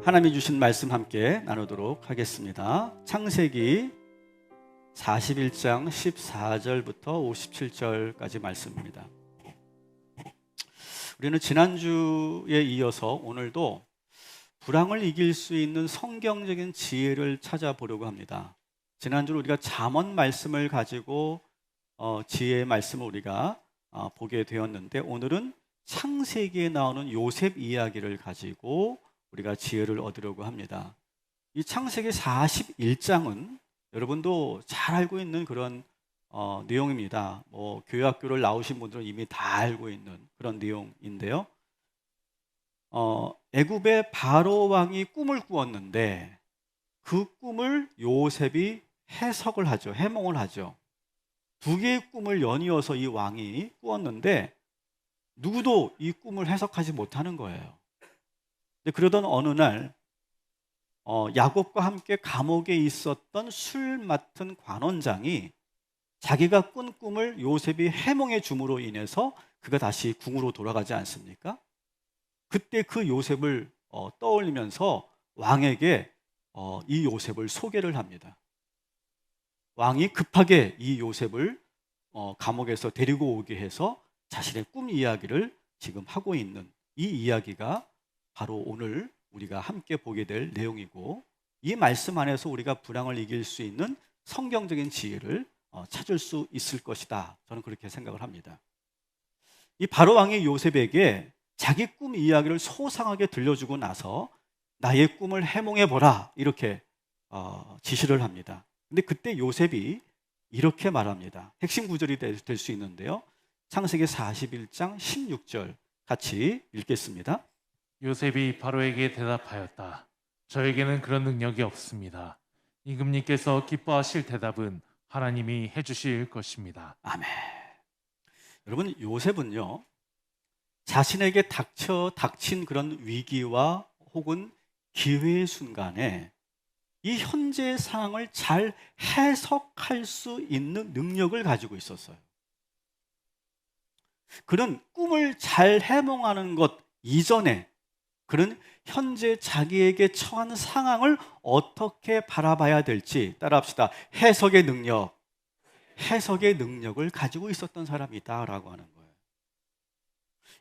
하나님이 주신 말씀 함께 나누도록 하겠습니다. 창세기 41장 14절부터 57절까지 말씀입니다. 우리는 지난주에 이어서 오늘도 불황을 이길 수 있는 성경적인 지혜를 찾아보려고 합니다. 지난주에 우리가 잠언 말씀을 가지고 지혜의 말씀을 우리가 보게 되었는데, 오늘은 창세기에 나오는 요셉 이야기를 가지고 우리가 지혜를 얻으려고 합니다. 이 창세기 41장은 여러분도 잘 알고 있는 그런 내용입니다. 교회학교를 나오신 분들은 이미 다 알고 있는 그런 내용인데요. 애굽의 바로 왕이 꿈을 꾸었는데 그 꿈을 요셉이 해석을 하죠. 해몽을 하죠. 두 개의 꿈을 연이어서 이 왕이 꾸었는데 누구도 이 꿈을 해석하지 못하는 거예요. 그러던 어느 날 야곱과 함께 감옥에 있었던 술 맡은 관원장이 자기가 꾼 꿈을 요셉이 해몽해 줌으로 인해서 그가 다시 궁으로 돌아가지 않습니까? 그때 그 요셉을 떠올리면서 왕에게 이 요셉을 소개를 합니다. 왕이 급하게 이 요셉을 감옥에서 데리고 오게 해서 자신의 꿈 이야기를 지금 하고 있는 이 이야기가 바로 오늘 우리가 함께 보게 될 내용이고, 이 말씀 안에서 우리가 불황을 이길 수 있는 성경적인 지혜를 찾을 수 있을 것이다. 저는 그렇게 생각을 합니다. 이 바로 왕이 요셉에게 자기 꿈 이야기를 소상하게 들려주고 나서 나의 꿈을 해몽해보라 이렇게 지시를 합니다. 근데 그때 요셉이 이렇게 말합니다. 핵심 구절이 될 수 있는데요. 창세기 41장 16절 같이 읽겠습니다. 요셉이 바로에게 대답하였다. 저에게는 그런 능력이 없습니다. 임금님께서 기뻐하실 대답은 하나님이 해주실 것입니다. 아멘. 여러분, 요셉은요, 자신에게 닥친 그런 위기와 혹은 기회의 순간에 이 현재의 상황을 잘 해석할 수 있는 능력을 가지고 있었어요. 그는 꿈을 잘 해몽하는 것 이전에 그는 현재 자기에게 처한 상황을 어떻게 바라봐야 될지, 따라합시다. 해석의 능력을 가지고 있었던 사람이다라고 하는 거예요.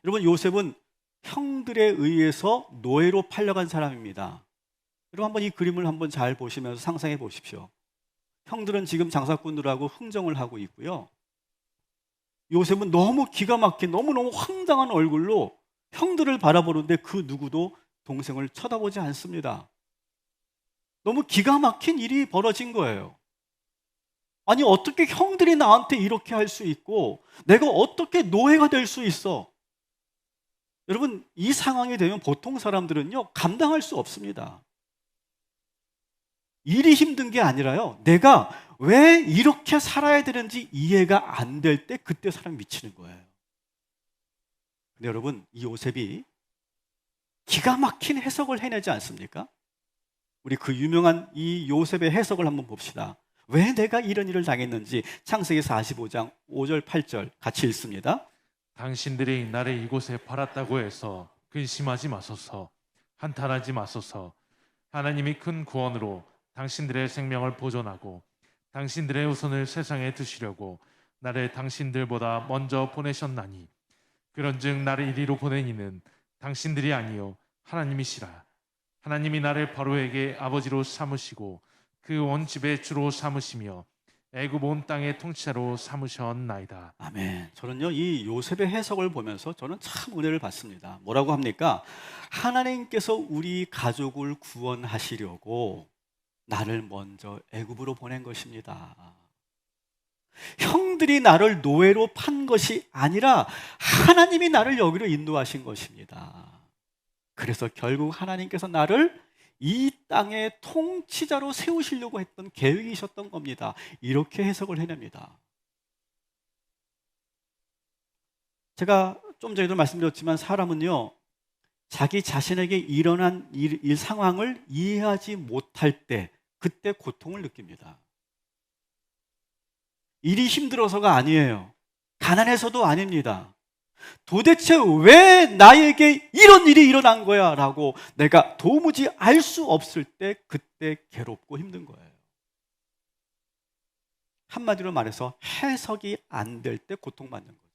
여러분, 요셉은 형들에 의해서 노예로 팔려간 사람입니다. 여러분, 한번 이 그림을 한번 잘 보시면서 상상해 보십시오. 형들은 지금 장사꾼들하고 흥정을 하고 있고요. 요셉은 너무 기가 막힌, 너무너무 황당한 얼굴로 형들을 바라보는데 그 누구도 동생을 쳐다보지 않습니다. 너무 기가 막힌 일이 벌어진 거예요. 아니, 어떻게 형들이 나한테 이렇게 할 수 있고 내가 어떻게 노예가 될 수 있어? 여러분, 이 상황이 되면 보통 사람들은요, 감당할 수 없습니다. 일이 힘든 게 아니라요, 내가 왜 이렇게 살아야 되는지 이해가 안 될 때 그때 사람이 미치는 거예요. 근데 여러분, 이 요셉이 기가 막힌 해석을 해내지 않습니까? 우리 그 유명한 이 요셉의 해석을 한번 봅시다. 왜 내가 이런 일을 당했는지 창세기 45장 5절 8절 같이 읽습니다. 당신들이 나를 이곳에 팔았다고 해서 근심하지 마소서. 한탄하지 마소서. 하나님이 큰 구원으로 당신들의 생명을 보존하고 당신들의 후손을 세상에 두시려고 나를 당신들보다 먼저 보내셨나니, 그런즉 나를 이리로 보낸 이는 당신들이 아니요 하나님이시라. 하나님이 나를 바로에게 아버지로 삼으시고 그 온 집의 주로 삼으시며 애굽 온 땅의 통치자로 삼으셨나이다. 아멘. 저는요, 이 요셉의 해석을 보면서 저는 참 은혜를 받습니다. 뭐라고 합니까? 하나님께서 우리 가족을 구원하시려고 나를 먼저 애굽으로 보낸 것입니다. 형들이 나를 노예로 판 것이 아니라 하나님이 나를 여기로 인도하신 것입니다. 그래서 결국 하나님께서 나를 이 땅의 통치자로 세우시려고 했던 계획이셨던 겁니다. 이렇게 해석을 해냅니다. 제가 좀 전에도 말씀드렸지만 사람은요, 자기 자신에게 일어난 일 상황을 이해하지 못할 때 그때 고통을 느낍니다. 일이 힘들어서가 아니에요. 가난해서도 아닙니다. 도대체 왜 나에게 이런 일이 일어난 거야? 라고 내가 도무지 알 수 없을 때 그때 괴롭고 힘든 거예요. 한마디로 말해서 해석이 안 될 때 고통받는 거죠.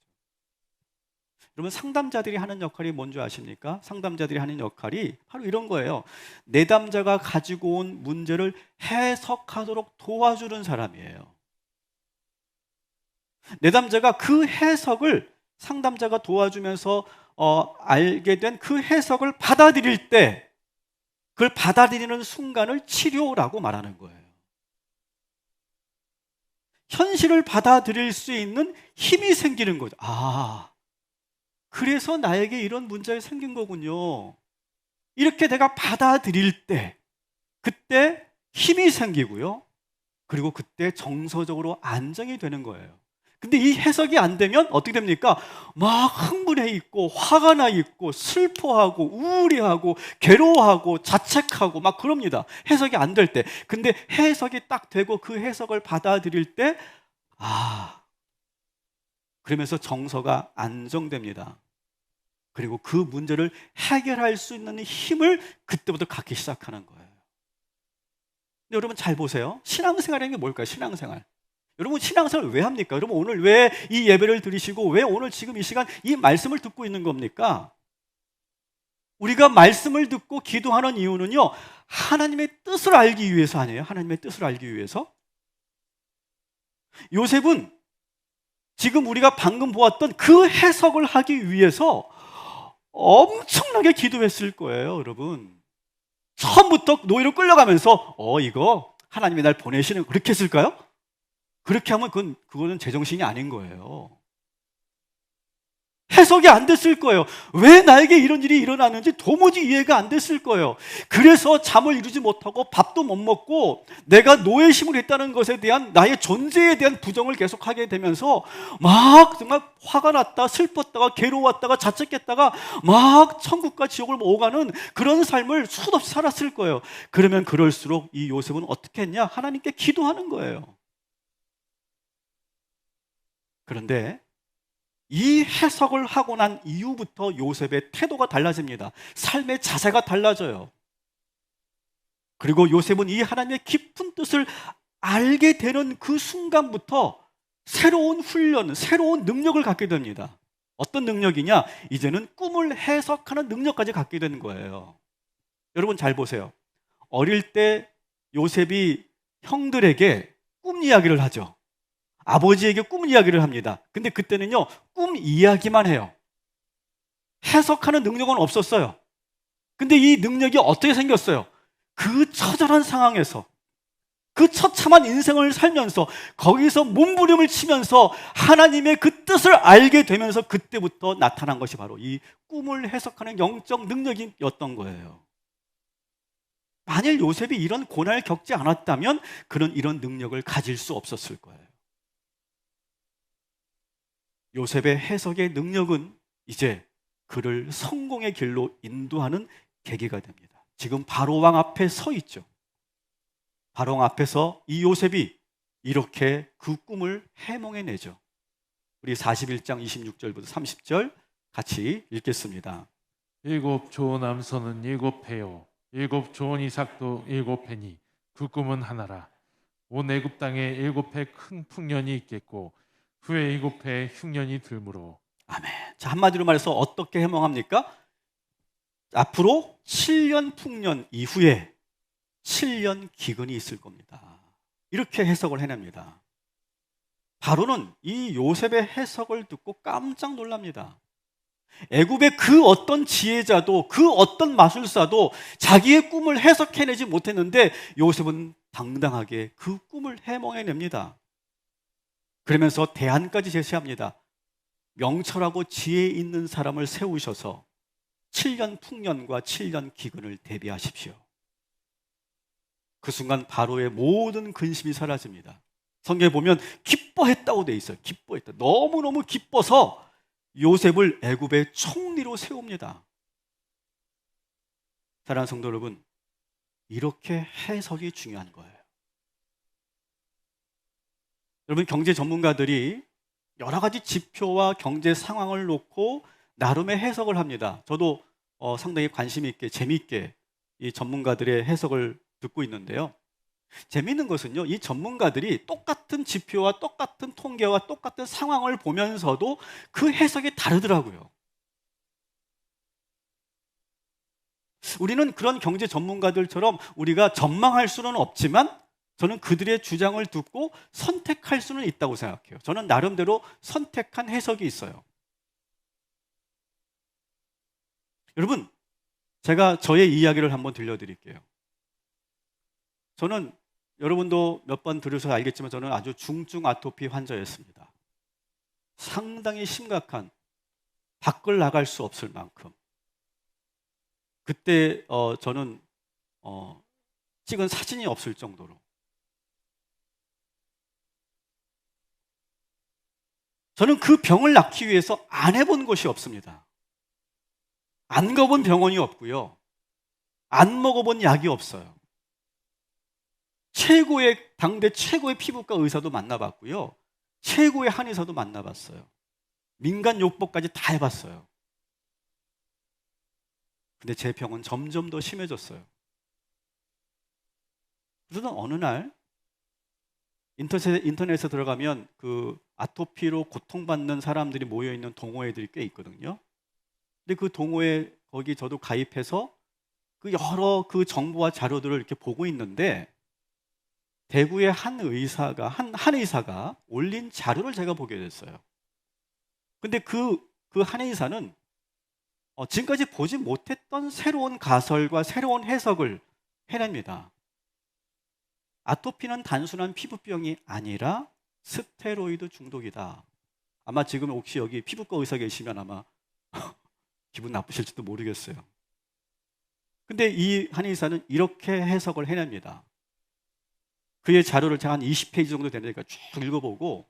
여러분, 상담자들이 하는 역할이 뭔지 아십니까? 상담자들이 하는 역할이 바로 이런 거예요. 내담자가 가지고 온 문제를 해석하도록 도와주는 사람이에요. 내담자가 그 해석을 상담자가 도와주면서 알게 된 그 해석을 받아들일 때, 그걸 받아들이는 순간을 치료라고 말하는 거예요. 현실을 받아들일 수 있는 힘이 생기는 거죠. 그래서 나에게 이런 문제가 생긴 거군요. 이렇게 내가 받아들일 때, 그때 힘이 생기고요. 그리고 그때 정서적으로 안정이 되는 거예요. 근데 이 해석이 안 되면 어떻게 됩니까? 막 흥분해 있고, 화가 나 있고, 슬퍼하고, 우울해하고, 괴로워하고, 자책하고, 막 그럽니다. 해석이 안 될 때. 근데 해석이 딱 되고 그 해석을 받아들일 때, 그러면서 정서가 안정됩니다. 그리고 그 문제를 해결할 수 있는 힘을 그때부터 갖기 시작하는 거예요. 근데 여러분 잘 보세요. 신앙생활이라는 게 뭘까요? 신앙생활. 여러분 신앙생활 왜 합니까? 여러분 오늘 왜 이 예배를 드리시고 왜 오늘 지금 이 시간 이 말씀을 듣고 있는 겁니까? 우리가 말씀을 듣고 기도하는 이유는요, 하나님의 뜻을 알기 위해서 아니에요? 하나님의 뜻을 알기 위해서? 요셉은 지금 우리가 방금 보았던 그 해석을 하기 위해서 엄청나게 기도했을 거예요, 여러분. 처음부터 노예로 끌려가면서 이거 하나님이 날 보내시는, 그렇게 했을까요? 그렇게 하면 그거는 제정신이 아닌 거예요. 해석이 안 됐을 거예요. 왜 나에게 이런 일이 일어나는지 도무지 이해가 안 됐을 거예요. 그래서 잠을 이루지 못하고 밥도 못 먹고 내가 노예심을 했다는 것에 대한 나의 존재에 대한 부정을 계속하게 되면서 막 정말 화가 났다, 슬펐다가, 괴로웠다가, 자책했다가 막 천국과 지옥을 오가는 그런 삶을 수없이 살았을 거예요. 그러면 그럴수록 이 요셉은 어떻게 했냐? 하나님께 기도하는 거예요. 그런데 이 해석을 하고 난 이후부터 요셉의 태도가 달라집니다. 삶의 자세가 달라져요. 그리고 요셉은 이 하나님의 깊은 뜻을 알게 되는 그 순간부터 새로운 훈련, 새로운 능력을 갖게 됩니다. 어떤 능력이냐? 이제는 꿈을 해석하는 능력까지 갖게 되는 거예요. 여러분 잘 보세요. 어릴 때 요셉이 형들에게 꿈 이야기를 하죠. 아버지에게 꿈 이야기를 합니다. 근데 그때는요, 꿈 이야기만 해요. 해석하는 능력은 없었어요. 근데 이 능력이 어떻게 생겼어요? 그 처절한 상황에서, 그 처참한 인생을 살면서 거기서 몸부림을 치면서 하나님의 그 뜻을 알게 되면서 그때부터 나타난 것이 바로 이 꿈을 해석하는 영적 능력이었던 거예요. 만일 요셉이 이런 고난을 겪지 않았다면 그는 이런 능력을 가질 수 없었을 거예요. 요셉의 해석의 능력은 이제 그를 성공의 길로 인도하는 계기가 됩니다. 지금 바로왕 앞에 서 있죠. 바로왕 앞에서 이 요셉이 이렇게 그 꿈을 해몽해내죠. 우리 41장 26절부터 30절 같이 읽겠습니다. 7 좋은 남선은 7패요 7 좋은 이삭도 7패니 그 꿈은 하나라. 온 애굽 땅에 7해 큰 풍년이 있겠고 후에 7해 흉년이 들므로. 아멘. 자, 한마디로 말해서 어떻게 해몽합니까? 앞으로 7년 풍년 이후에 7년 기근이 있을 겁니다. 이렇게 해석을 해냅니다. 바로는 이 요셉의 해석을 듣고 깜짝 놀랍니다. 애굽의 그 어떤 지혜자도, 그 어떤 마술사도 자기의 꿈을 해석해내지 못했는데 요셉은 당당하게 그 꿈을 해몽해냅니다. 그러면서 대안까지 제시합니다. 명철하고 지혜 있는 사람을 세우셔서 7년 풍년과 7년 기근을 대비하십시오. 그 순간 바로의 모든 근심이 사라집니다. 성경에 보면 기뻐했다고 돼 있어요. 기뻐했다. 너무너무 기뻐서 요셉을 애굽의 총리로 세웁니다. 사랑하는 성도 여러분, 이렇게 해석이 중요한 거예요. 여러분, 경제 전문가들이 여러 가지 지표와 경제 상황을 놓고 나름의 해석을 합니다. 저도 상당히 관심 있게 재미있게 이 전문가들의 해석을 듣고 있는데요. 재미있는 것은요, 이 전문가들이 똑같은 지표와 똑같은 통계와 똑같은 상황을 보면서도 그 해석이 다르더라고요. 우리는 그런 경제 전문가들처럼 우리가 전망할 수는 없지만 저는 그들의 주장을 듣고 선택할 수는 있다고 생각해요. 저는 나름대로 선택한 해석이 있어요. 여러분, 제가 저의 이야기를 한번 들려드릴게요. 저는 여러분도 몇 번 들으셔서 알겠지만 저는 아주 중증 아토피 환자였습니다. 상당히 심각한, 밖을 나갈 수 없을 만큼. 그때 저는 찍은 사진이 없을 정도로. 저는 그 병을 낫기 위해서 안 해본 것이 없습니다. 안 가본 병원이 없고요. 안 먹어본 약이 없어요. 당대 최고의 피부과 의사도 만나봤고요. 최고의 한의사도 만나봤어요. 민간 요법까지 다 해봤어요. 근데 제 병은 점점 더 심해졌어요. 그러던 어느 날 인터넷에 들어가면 그 아토피로 고통받는 사람들이 모여있는 동호회들이 꽤 있거든요. 근데 그 동호회 거기 저도 가입해서 그 여러 그 정보와 자료들을 이렇게 보고 있는데 대구의 한 의사가 올린 자료를 제가 보게 됐어요. 근데 그 한의사는 지금까지 보지 못했던 새로운 가설과 새로운 해석을 해냅니다. 아토피는 단순한 피부병이 아니라 스테로이드 중독이다. 아마 지금 혹시 여기 피부과 의사 계시면 아마 기분 나쁘실지도 모르겠어요. 근데 이 한의사는 이렇게 해석을 해냅니다. 그의 자료를 제가 한 20페이지 정도 되니까 쭉 읽어보고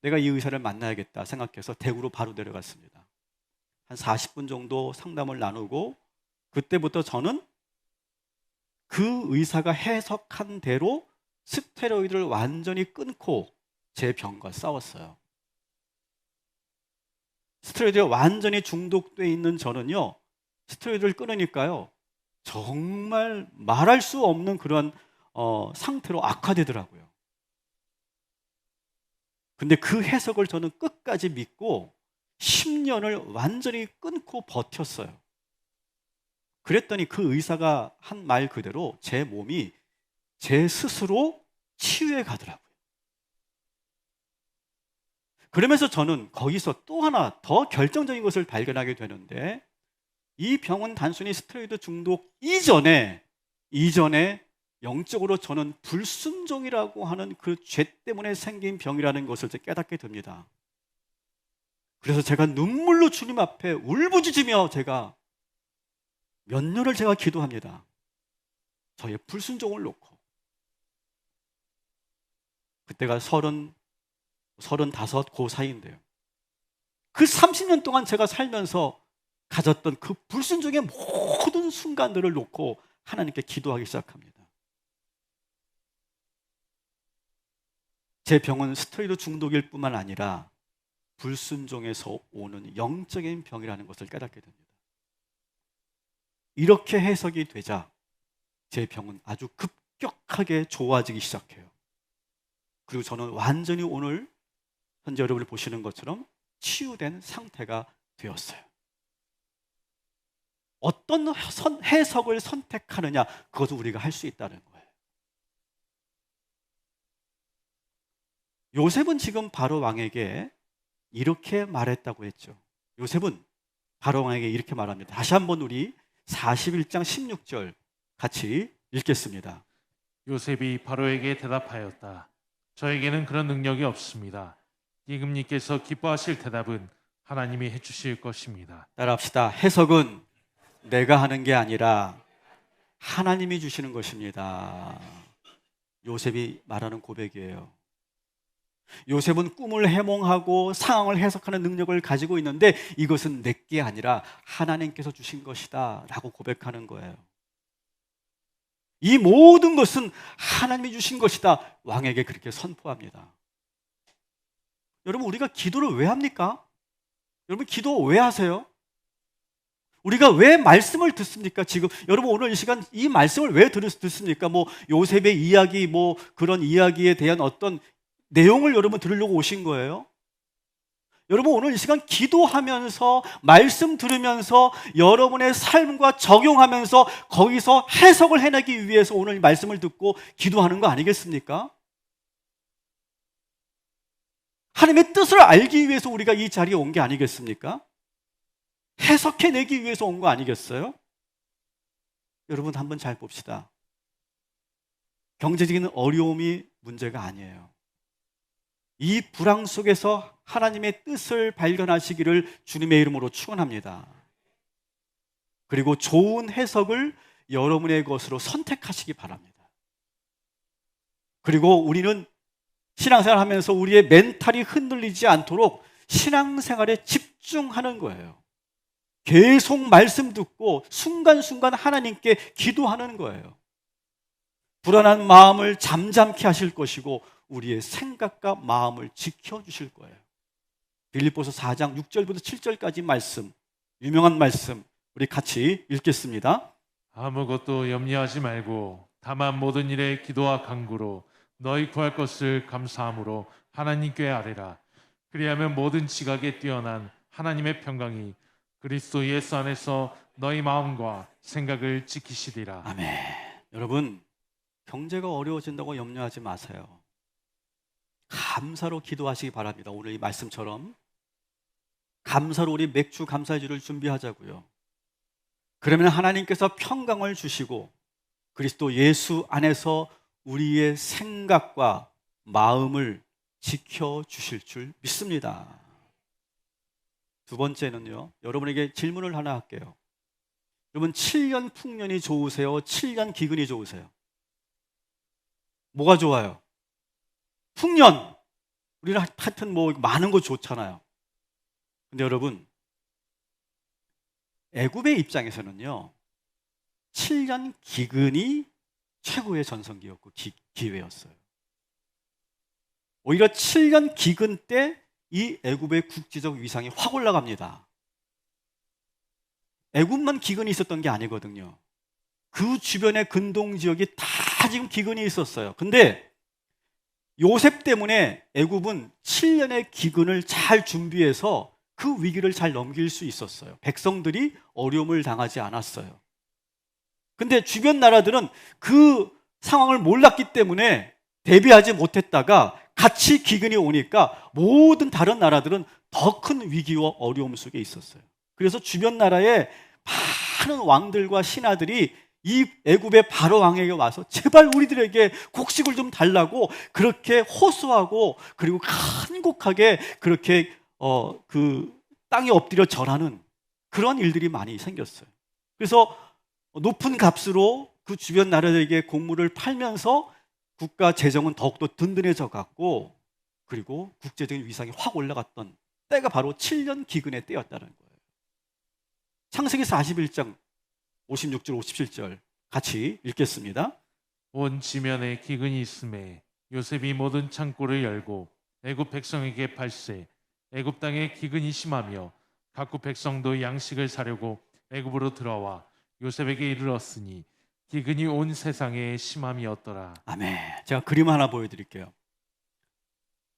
내가 이 의사를 만나야겠다 생각해서 대구로 바로 내려갔습니다. 한 40분 정도 상담을 나누고 그때부터 저는 그 의사가 해석한 대로 스테로이드를 완전히 끊고 제 병과 싸웠어요. 스테로이드에 완전히 중독돼 있는 저는요, 스테로이드를 끊으니까요, 정말 말할 수 없는 그런 상태로 악화되더라고요. 근데 그 해석을 저는 끝까지 믿고 10년을 완전히 끊고 버텼어요. 그랬더니 그 의사가 한 말 그대로 제 몸이 제 스스로 치유해 가더라고요. 그러면서 저는 거기서 또 하나 더 결정적인 것을 발견하게 되는데 이 병은 단순히 스테로이드 중독 이전에 영적으로 저는 불순종이라고 하는 그 죄 때문에 생긴 병이라는 것을 깨닫게 됩니다. 그래서 제가 눈물로 주님 앞에 울부짖으며 제가 몇 년을 제가 기도합니다. 저의 불순종을 놓고. 그때가 35, 그 사이인데요. 그 30년 동안 제가 살면서 가졌던 그 불순종의 모든 순간들을 놓고 하나님께 기도하기 시작합니다. 제 병은 스테로이드 중독일 뿐만 아니라 불순종에서 오는 영적인 병이라는 것을 깨닫게 됩니다. 이렇게 해석이 되자 제 병은 아주 급격하게 좋아지기 시작해요. 그리고 저는 완전히 오늘 현재 여러분이 보시는 것처럼 치유된 상태가 되었어요. 어떤 해석을 선택하느냐, 그것도 우리가 할 수 있다는 거예요. 요셉은 지금 바로 왕에게 이렇게 말했다고 했죠. 요셉은 바로 왕에게 이렇게 말합니다. 다시 한번 우리 41장 16절 같이 읽겠습니다. 요셉이 바로에게 대답하였다. 저에게는 그런 능력이 없습니다. 임금님께서 기뻐하실 대답은 하나님이 해주실 것입니다. 따라합시다. 해석은 내가 하는 게 아니라 하나님이 주시는 것입니다. 요셉이 말하는 고백이에요. 요셉은 꿈을 해몽하고 상황을 해석하는 능력을 가지고 있는데 이것은 내게 아니라 하나님께서 주신 것이다 라고 고백하는 거예요. 이 모든 것은 하나님이 주신 것이다, 왕에게 그렇게 선포합니다. 여러분, 우리가 기도를 왜 합니까? 여러분, 기도 왜 하세요? 우리가 왜 말씀을 듣습니까? 지금 여러분, 오늘 이 시간 이 말씀을 왜 듣습니까? 뭐 요셉의 이야기, 뭐 그런 이야기에 대한 어떤 내용을 여러분 들으려고 오신 거예요? 여러분, 오늘 이 시간 기도하면서 말씀 들으면서 여러분의 삶과 적용하면서 거기서 해석을 해내기 위해서 오늘 이 말씀을 듣고 기도하는 거 아니겠습니까? 하나님의 뜻을 알기 위해서 우리가 이 자리에 온 게 아니겠습니까? 해석해내기 위해서 온 거 아니겠어요? 여러분, 한번 잘 봅시다. 경제적인 어려움이 문제가 아니에요. 이 불황 속에서 하나님의 뜻을 발견하시기를 주님의 이름으로 축원합니다. 그리고 좋은 해석을 여러분의 것으로 선택하시기 바랍니다. 그리고 우리는 신앙생활 하면서 우리의 멘탈이 흔들리지 않도록 신앙생활에 집중하는 거예요. 계속 말씀 듣고 순간순간 하나님께 기도하는 거예요. 불안한 마음을 잠잠케 하실 것이고 우리의 생각과 마음을 지켜주실 거예요. 빌립보서 4장 6절부터 7절까지 말씀, 유명한 말씀 우리 같이 읽겠습니다. 아무것도 염려하지 말고 다만 모든 일에 기도와 간구로 너희 구할 것을 감사함으로 하나님께 아뢰라. 그리하면 모든 지각에 뛰어난 하나님의 평강이 그리스도 예수 안에서 너희 마음과 생각을 지키시리라. 아멘. 여러분, 경제가 어려워진다고 염려하지 마세요. 감사로 기도하시기 바랍니다. 오늘 이 말씀처럼 감사로 우리 맥주 감사주를 준비하자고요. 그러면 하나님께서 평강을 주시고 그리스도 예수 안에서 우리의 생각과 마음을 지켜주실 줄 믿습니다. 두 번째는요, 여러분에게 질문을 하나 할게요. 여러분, 7년 풍년이 좋으세요? 7년 기근이 좋으세요? 뭐가 좋아요? 풍년! 우리는 하여튼 뭐 많은 거 좋잖아요. 근데 여러분, 애굽의 입장에서는요, 7년 기근이 최고의 전성기였고 기회였어요. 오히려 7년 기근 때 이 애굽의 국제적 위상이 확 올라갑니다. 애굽만 기근이 있었던 게 아니거든요. 그 주변의 근동 지역이 다 지금 기근이 있었어요. 근데 요셉 때문에 애굽은 7년의 기근을 잘 준비해서 그 위기를 잘 넘길 수 있었어요. 백성들이 어려움을 당하지 않았어요. 근데 주변 나라들은 그 상황을 몰랐기 때문에 대비하지 못했다가 같이 기근이 오니까 모든 다른 나라들은 더 큰 위기와 어려움 속에 있었어요. 그래서 주변 나라의 많은 왕들과 신하들이 이 애굽의 바로 왕에게 와서 제발 우리들에게 곡식을 좀 달라고 그렇게 호소하고 그리고 간곡하게 그렇게 그 땅에 엎드려 절하는 그런 일들이 많이 생겼어요. 그래서 높은 값으로 그 주변 나라들에게 곡물을 팔면서 국가 재정은 더욱더 든든해져 갔고 그리고 국제적인 위상이 확 올라갔던 때가 바로 7년 기근의 때였다는 거예요. 창세기 41장 56절 57절 같이 읽겠습니다. 온 지면에 기근이 있음에 요셉이 모든 창고를 열고 애굽 백성에게 팔세. 애굽 땅에 기근이 심하며 각국 백성도 양식을 사려고 애굽으로 들어와 요셉에게 이르렀으니 기근이 온 세상에 심함이었더라. 아멘. 제가 그림 하나 보여드릴게요.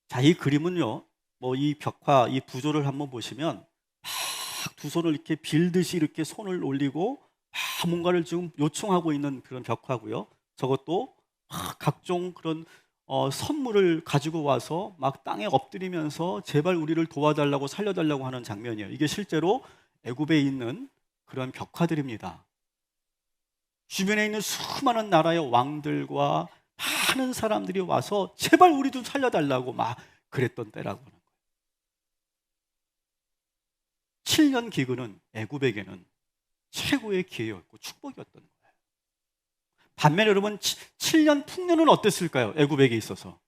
자, 이 그림은요, 뭐 이 벽화, 이 부조를 한번 보시면 막 두 손을 이렇게 빌듯이 이렇게 손을 올리고 막 뭔가를 지금 요청하고 있는 그런 벽화고요. 저것도 막 각종 그런 선물을 가지고 와서 막 땅에 엎드리면서 제발 우리를 도와달라고 살려달라고 하는 장면이에요. 이게 실제로 애굽에 있는 그런 벽화들입니다. 주변에 있는 수많은 나라의 왕들과 많은 사람들이 와서 제발 우리 좀 살려달라고 막 그랬던 때라고 하는 거예요. 7년 기근은 애굽에게는 최고의 기회였고 축복이었던 거예요. 반면에 여러분 7년 풍년은 어땠을까요? 애굽에게 있어서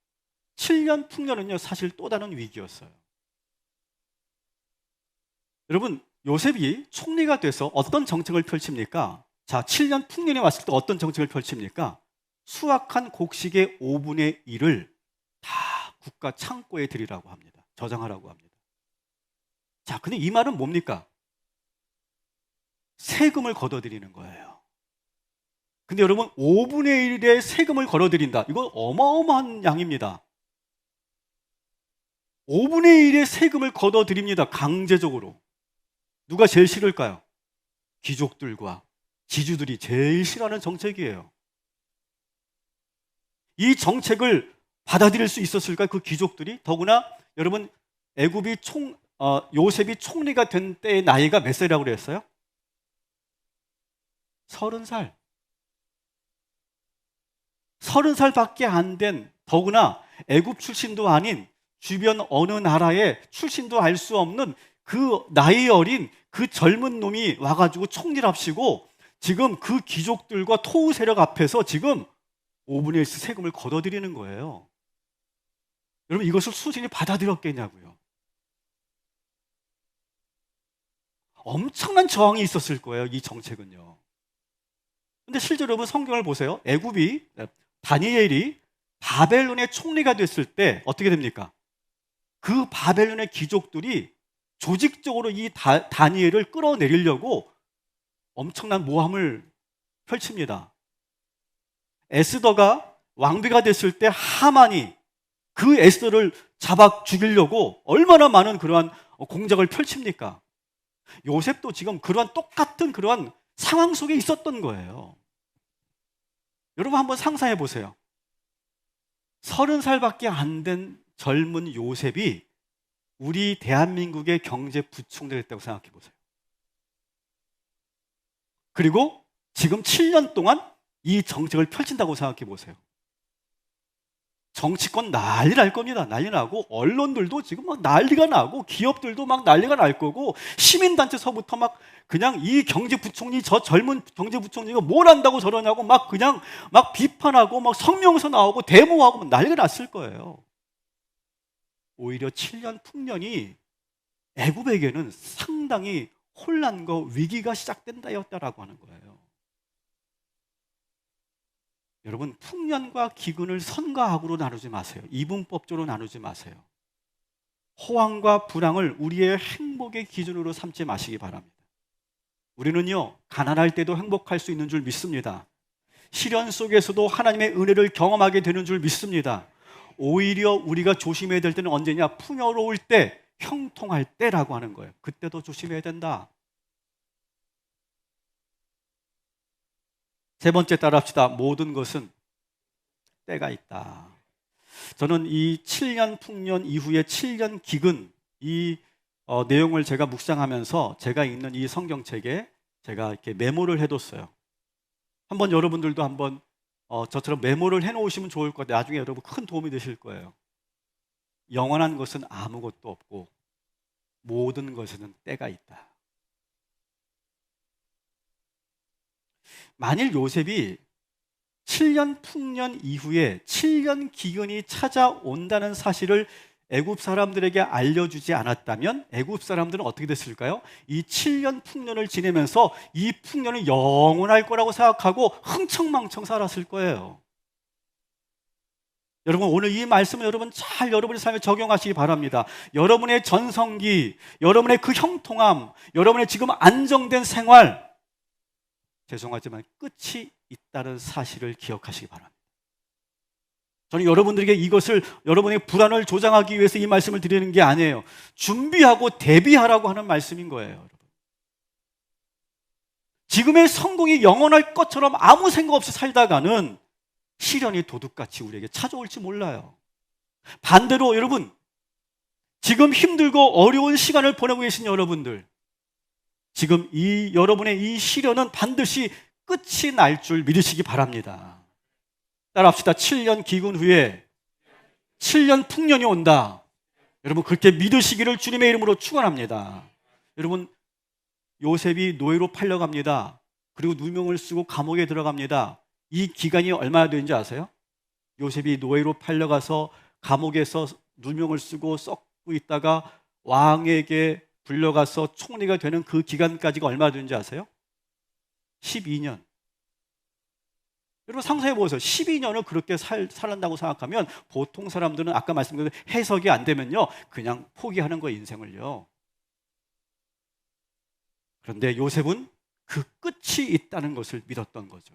7년 풍년은요 사실 또 다른 위기였어요. 여러분 요셉이 총리가 돼서 어떤 정책을 펼칩니까? 자, 7년 풍년이 왔을 때 어떤 정책을 펼칩니까? 수확한 곡식의 5분의 1을 다 국가 창고에 드리라고 합니다. 저장하라고 합니다. 자, 근데 이 말은 뭡니까? 세금을 걷어들이는 거예요. 근데 여러분, 5분의 1의 세금을 걸어들인다. 이건 어마어마한 양입니다. 5분의 1의 세금을 걷어들입니다. 강제적으로. 누가 제일 싫을까요? 귀족들과 지주들이 제일 싫어하는 정책이에요. 이 정책을 받아들일 수 있었을까요? 그 귀족들이? 더구나 여러분, 요셉이 총리가 된 때의 나이가 몇 살이라고 그랬어요? 30살. 30살밖에 안 된, 더구나 애굽 출신도 아닌 주변 어느 나라의 출신도 알 수 없는 그 나이 어린 그 젊은 놈이 와가지고 총리를 합시고 지금 그 귀족들과 토우 세력 앞에서 지금 5분의 1 세금을 걷어들이는 거예요. 여러분, 이것을 수진이 받아들였겠냐고요. 엄청난 저항이 있었을 거예요, 이 정책은요. 근데 실제로 여러분 성경을 보세요. 다니엘이 바벨론의 총리가 됐을 때 어떻게 됩니까? 그 바벨론의 귀족들이 조직적으로 이 다니엘을 끌어내리려고 엄청난 모함을 펼칩니다. 에스더가 왕비가 됐을 때 하만이 그 에스더를 잡아 죽이려고 얼마나 많은 그러한 공작을 펼칩니까? 요셉도 지금 그러한 똑같은 그러한 상황 속에 있었던 거예요. 여러분 한번 상상해 보세요. 30살밖에 안 된 젊은 요셉이 우리 대한민국의 경제부총리가 됐다고 생각해 보세요. 그리고 지금 7년 동안 이 정책을 펼친다고 생각해 보세요. 정치권 난리 날 겁니다. 난리 나고 언론들도 지금 막 난리가 나고 기업들도 막 난리가 날 거고 시민단체서부터 막 그냥 이 경제부총리 저 젊은 경제부총리가 뭘 한다고 저러냐고 막 그냥 막 비판하고 막 성명서 나오고 데모하고 막 난리가 났을 거예요. 오히려 7년 풍년이 애굽에게는 상당히 혼란과 위기가 시작된다였다라고 하는 거예요. 여러분, 풍년과 기근을 선과 악으로 나누지 마세요. 이분법적으로 나누지 마세요. 호황과 불황을 우리의 행복의 기준으로 삼지 마시기 바랍니다. 우리는요, 가난할 때도 행복할 수 있는 줄 믿습니다. 시련 속에서도 하나님의 은혜를 경험하게 되는 줄 믿습니다. 오히려 우리가 조심해야 될 때는 언제냐? 풍요로울 때, 형통할 때라고 하는 거예요. 그때도 조심해야 된다. 세 번째 따라합시다. 모든 것은 때가 있다. 저는 이 7년 풍년 이후의 7년 기근 이 내용을 제가 묵상하면서 제가 읽는 이 성경책에 제가 이렇게 메모를 해뒀어요. 한번 여러분들도 한번 저처럼 메모를 해놓으시면 좋을 것 같아요. 나중에 여러분 큰 도움이 되실 거예요. 영원한 것은 아무것도 없고 모든 것에는 때가 있다. 만일 요셉이 7년 풍년 이후에 7년 기근이 찾아온다는 사실을 애굽 사람들에게 알려주지 않았다면 애굽 사람들은 어떻게 됐을까요? 이 7년 풍년을 지내면서 이 풍년은 영원할 거라고 생각하고 흥청망청 살았을 거예요. 여러분, 오늘 이 말씀을 여러분 잘 여러분의 삶에 적용하시기 바랍니다. 여러분의 전성기, 여러분의 그 형통함, 여러분의 지금 안정된 생활, 죄송하지만 끝이 있다는 사실을 기억하시기 바랍니다. 저는 여러분들에게 이것을 여러분의 불안을 조장하기 위해서 이 말씀을 드리는 게 아니에요. 준비하고 대비하라고 하는 말씀인 거예요. 여러분. 지금의 성공이 영원할 것처럼 아무 생각 없이 살다가는 시련이 도둑같이 우리에게 찾아올지 몰라요. 반대로 여러분, 지금 힘들고 어려운 시간을 보내고 계신 여러분들, 지금 여러분의 이 시련은 반드시 끝이 날 줄 믿으시기 바랍니다. 따라합시다. 7년 기근 후에 7년 풍년이 온다. 여러분 그렇게 믿으시기를 주님의 이름으로 축원합니다. 여러분, 요셉이 노예로 팔려갑니다. 그리고 누명을 쓰고 감옥에 들어갑니다. 이 기간이 얼마나 되는지 아세요? 요셉이 노예로 팔려가서 감옥에서 누명을 쓰고 썩고 있다가 왕에게 불려가서 총리가 되는 그 기간까지가 얼마나 되는지 아세요? 12년. 여러분 상상해 보세요. 12년을 그렇게 살란다고 생각하면 보통 사람들은 아까 말씀드린 해석이 안 되면요, 그냥 포기하는 거예요, 인생을요. 그런데 요셉은 그 끝이 있다는 것을 믿었던 거죠.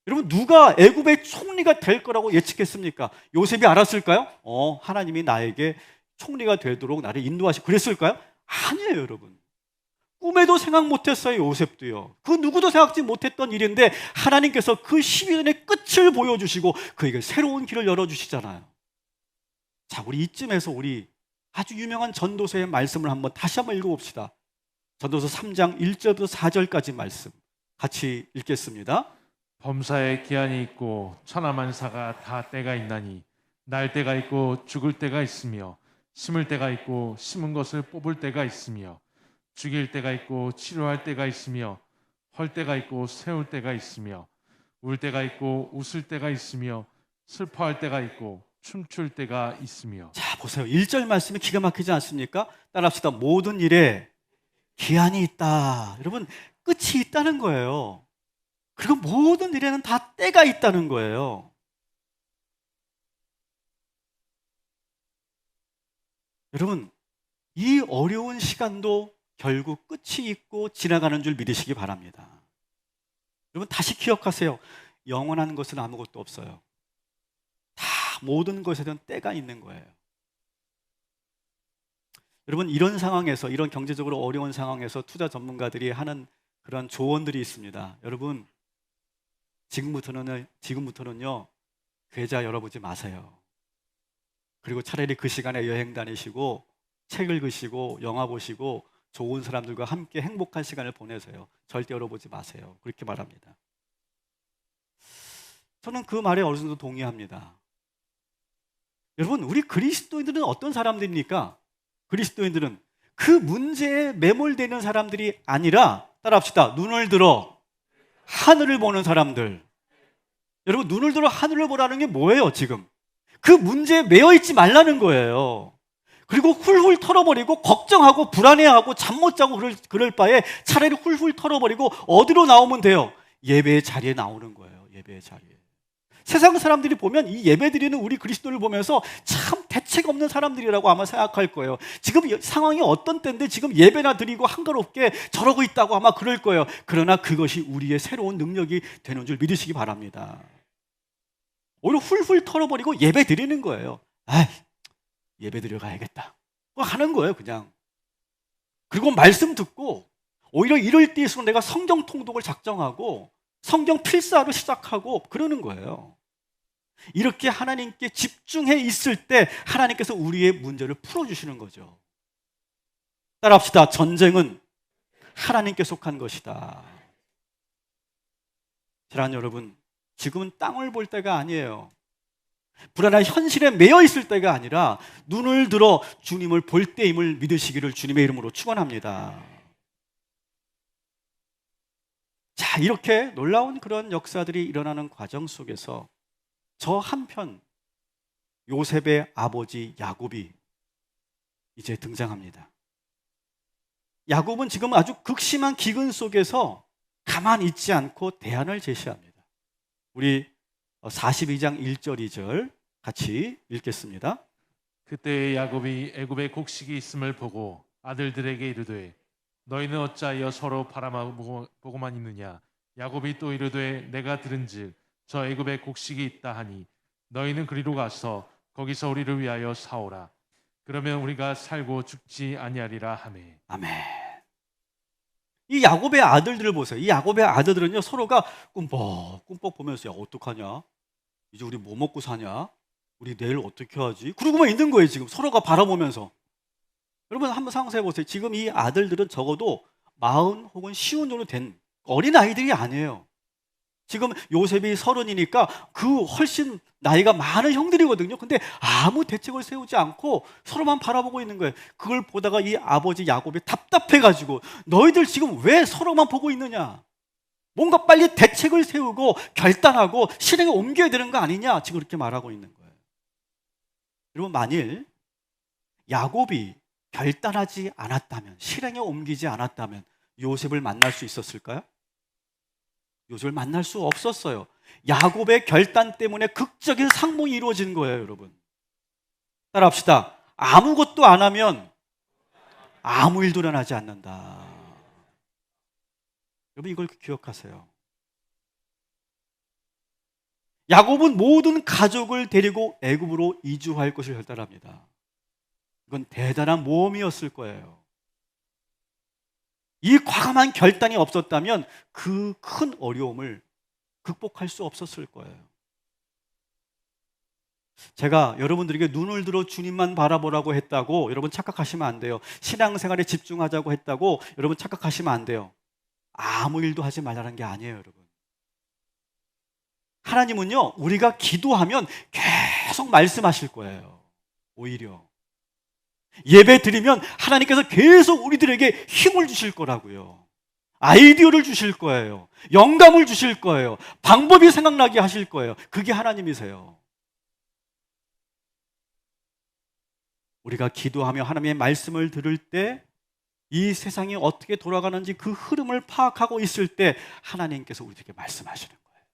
여러분, 누가 애굽의 총리가 될 거라고 예측했습니까? 요셉이 알았을까요? 하나님이 나에게 총리가 되도록 나를 인도하시 그랬을까요? 아니에요, 여러분. 꿈에도 생각 못했어요, 요셉도요. 그 누구도 생각지 못했던 일인데 하나님께서 그 12년의 끝을 보여주시고 그에게 새로운 길을 열어주시잖아요. 자, 우리 이쯤에서 우리 아주 유명한 전도서의 말씀을 다시 한번 읽어봅시다. 전도서 3장 1절부터 4절까지 말씀 같이 읽겠습니다. 범사에 기한이 있고 천하만사가 다 때가 있나니 날 때가 있고 죽을 때가 있으며 심을 때가 있고 심은 것을 뽑을 때가 있으며 죽일 때가 있고 치료할 때가 있으며 헐 때가 있고 세울 때가 있으며 울 때가 있고 웃을 때가 있으며 슬퍼할 때가 있고 춤출 때가 있으며. 자, 보세요. 1절 말씀이 기가 막히지 않습니까? 따라합시다. 모든 일에 기한이 있다. 여러분, 끝이 있다는 거예요. 그리고 모든 일에는 다 때가 있다는 거예요. 여러분, 이 어려운 시간도 결국 끝이 있고 지나가는 줄 믿으시기 바랍니다. 여러분, 다시 기억하세요. 영원한 것은 아무것도 없어요. 다 모든 것에는 때가 있는 거예요. 여러분, 이런 상황에서, 이런 경제적으로 어려운 상황에서 투자 전문가들이 하는 그런 조언들이 있습니다. 여러분, 지금부터는요, 계좌 열어보지 마세요. 그리고 차라리 그 시간에 여행 다니시고 책 읽으시고 영화 보시고 좋은 사람들과 함께 행복한 시간을 보내세요. 절대 열어보지 마세요. 그렇게 말합니다. 저는 그 말에 어느 정도 동의합니다. 여러분, 우리 그리스도인들은 어떤 사람들입니까? 그리스도인들은 그 문제에 매몰되는 사람들이 아니라, 따라합시다, 눈을 들어 하늘을 보는 사람들. 여러분, 눈을 들어 하늘을 보라는 게 뭐예요? 지금 그 문제에 매여 있지 말라는 거예요. 그리고 훌훌 털어버리고 걱정하고 불안해하고 잠 못 자고 그럴 바에 차라리 훌훌 털어버리고 어디로 나오면 돼요? 예배의 자리에 나오는 거예요. 예배의 자리에. 세상 사람들이 보면 이 예배 드리는 우리 그리스도를 보면서 참 대책 없는 사람들이라고 아마 생각할 거예요. 지금 상황이 어떤 때인데 지금 예배나 드리고 한가롭게 저러고 있다고 아마 그럴 거예요. 그러나 그것이 우리의 새로운 능력이 되는 줄 믿으시기 바랍니다. 오히려 훌훌 털어버리고 예배 드리는 거예요. 예배 드려 가야겠다 하는 거예요, 그냥. 그리고 말씀 듣고 오히려 이럴 때일수록 내가 성경 통독을 작정하고 성경 필사로 시작하고 그러는 거예요. 이렇게 하나님께 집중해 있을 때 하나님께서 우리의 문제를 풀어주시는 거죠. 따라합시다. 전쟁은 하나님께 속한 것이다. 사랑하는 여러분, 지금은 땅을 볼 때가 아니에요. 불안한 현실에 매여 있을 때가 아니라 눈을 들어 주님을 볼 때임을 믿으시기를 주님의 이름으로 축원합니다. 자, 이렇게 놀라운 그런 역사들이 일어나는 과정 속에서 저 한편 요셉의 아버지 야곱이 이제 등장합니다. 야곱은 지금 아주 극심한 기근 속에서 가만히 있지 않고 대안을 제시합니다. 우리 42장 1절 2절 같이 읽겠습니다. 그때 야곱이 애굽에 곡식이 있음을 보고 아들들에게 이르되 너희는 어찌하여 서로 바라보고만 있느냐. 야곱이 또 이르되 내가 들은즉 저 애굽에 곡식이 있다 하니 너희는 그리로 가서 거기서 우리를 위하여 사오라. 그러면 우리가 살고 죽지 아니하리라 하매. 아멘. 이 야곱의 아들들을 보세요. 이 야곱의 아들들은요, 서로가 꿈뻑 보면서, 야, 어떡하냐? 이제 우리 뭐 먹고 사냐? 우리 내일 어떻게 하지? 그러고만 있는 거예요, 지금. 서로가 바라보면서. 여러분, 한번 상상해 보세요. 지금 이 아들들은 적어도 40 혹은 50 정도 된 어린 아이들이 아니에요. 지금 요셉이 30이니까 그 훨씬 나이가 많은 형들이거든요. 근데 아무 대책을 세우지 않고 서로만 바라보고 있는 거예요. 그걸 보다가 이 아버지 야곱이 답답해가지고 너희들 지금 왜 서로만 보고 있느냐? 뭔가 빨리 대책을 세우고 결단하고 실행에 옮겨야 되는 거 아니냐? 지금 그렇게 말하고 있는 거예요. 여러분, 만일 야곱이 결단하지 않았다면, 실행에 옮기지 않았다면 요셉을 만날 수 있었을까요? 요셉을 만날 수 없었어요. 야곱의 결단 때문에 극적인 상봉이 이루어진 거예요, 여러분. 따라합시다. 아무것도 안 하면 아무 일도 일어나지 않는다. 여러분, 이걸 기억하세요. 야곱은 모든 가족을 데리고 애굽으로 이주할 것을 결단합니다. 이건 대단한 모험이었을 거예요. 이 과감한 결단이 없었다면 그 큰 어려움을 극복할 수 없었을 거예요. 제가 여러분들에게 눈을 들어 주님만 바라보라고 했다고 여러분 착각하시면 안 돼요. 신앙생활에 집중하자고 했다고 여러분 착각하시면 안 돼요. 아무 일도 하지 말라는 게 아니에요, 여러분. 하나님은요, 우리가 기도하면 계속 말씀하실 거예요. 오히려 예배 드리면 하나님께서 계속 우리들에게 힘을 주실 거라고요. 아이디어를 주실 거예요. 영감을 주실 거예요. 방법이 생각나게 하실 거예요. 그게 하나님이세요. 우리가 기도하며 하나님의 말씀을 들을 때 이 세상이 어떻게 돌아가는지 그 흐름을 파악하고 있을 때 하나님께서 우리에게 말씀하시는 거예요.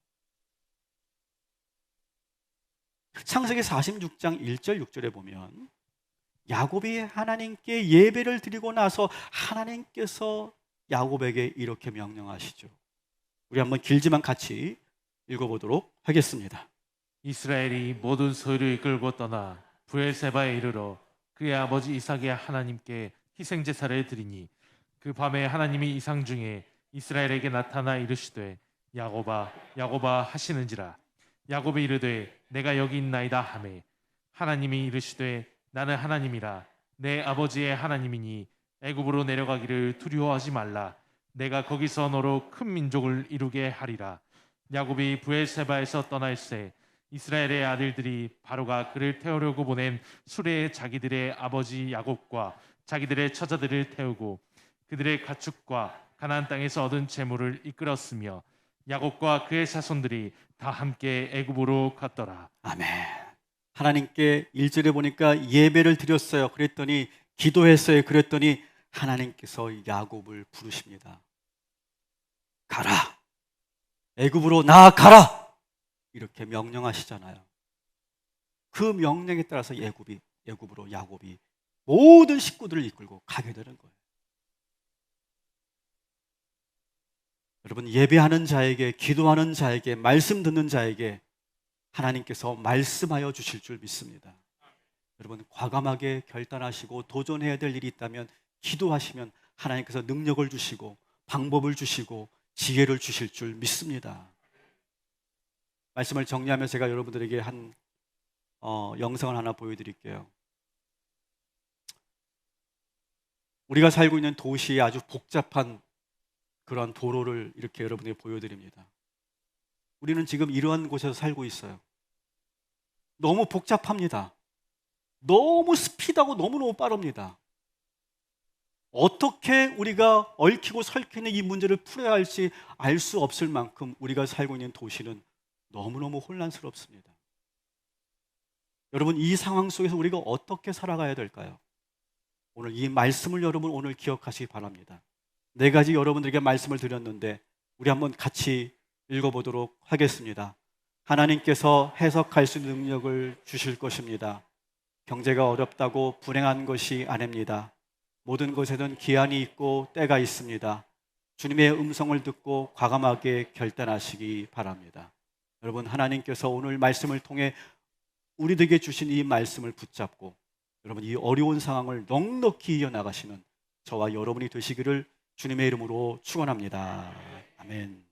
창세기 46장 1절 6절에 보면 야곱이 하나님께 예배를 드리고 나서 하나님께서 야곱에게 이렇게 명령하시죠. 우리 한번 길지만 같이 읽어보도록 하겠습니다. 이스라엘이 모든 소유를 이끌고 떠나 브엘세바에 이르러 그의 아버지 이삭의 하나님께 희생 제사를 드리니 그 밤에 하나님이 이상 중에 이스라엘에게 나타나 이르시되 야곱아 야곱아 하시는지라. 야곱이 이르되 내가 여기 있나이다 하매 하나님이 이르시되 나는 하나님이라 내 아버지의 하나님이니 애굽으로 내려가기를 두려워하지 말라. 내가 거기서 너로 큰 민족을 이루게 하리라. 야곱이 브엘세바에서 떠날새 이스라엘의 아들들이 바로가 그를 태우려고 보낸 수레에 자기들의 아버지 야곱과 자기들의 처자들을 태우고 그들의 가축과 가나안 땅에서 얻은 재물을 이끌었으며 야곱과 그의 자손들이 다 함께 애굽으로 갔더라. 아멘. 하나님께 1절에 보니까 예배를 드렸어요. 그랬더니 기도했어요. 그랬더니 하나님께서 야곱을 부르십니다. 가라. 애굽으로 나아가라. 이렇게 명령하시잖아요. 그 명령에 따라서 애굽으로 야곱이 모든 식구들을 이끌고 가게 되는 거예요. 여러분, 예배하는 자에게, 기도하는 자에게, 말씀 듣는 자에게 하나님께서 말씀하여 주실 줄 믿습니다. 여러분, 과감하게 결단하시고 도전해야 될 일이 있다면 기도하시면 하나님께서 능력을 주시고 방법을 주시고 지혜를 주실 줄 믿습니다. 말씀을 정리하면 제가 여러분들에게 한 영상을 하나 보여드릴게요. 우리가 살고 있는 도시에 아주 복잡한 그런 도로를 이렇게 여러분에게 보여드립니다. 우리는 지금 이러한 곳에서 살고 있어요. 너무 복잡합니다. 너무 스피드하고 너무너무 빠릅니다. 어떻게 우리가 얽히고 설키는 이 문제를 풀어야 할지 알 수 없을 만큼 우리가 살고 있는 도시는 너무너무 혼란스럽습니다. 여러분, 이 상황 속에서 우리가 어떻게 살아가야 될까요? 오늘 이 말씀을 여러분 오늘 기억하시기 바랍니다. 4가지 여러분들에게 말씀을 드렸는데 우리 한번 같이 읽어보도록 하겠습니다. 하나님께서 해석할 수 있는 능력을 주실 것입니다. 경제가 어렵다고 불행한 것이 아닙니다. 모든 것에는 기한이 있고 때가 있습니다. 주님의 음성을 듣고 과감하게 결단하시기 바랍니다. 여러분, 하나님께서 오늘 말씀을 통해 우리들에게 주신 이 말씀을 붙잡고 여러분 이 어려운 상황을 넉넉히 이어나가시는 저와 여러분이 되시기를 주님의 이름으로 축원합니다. 아멘.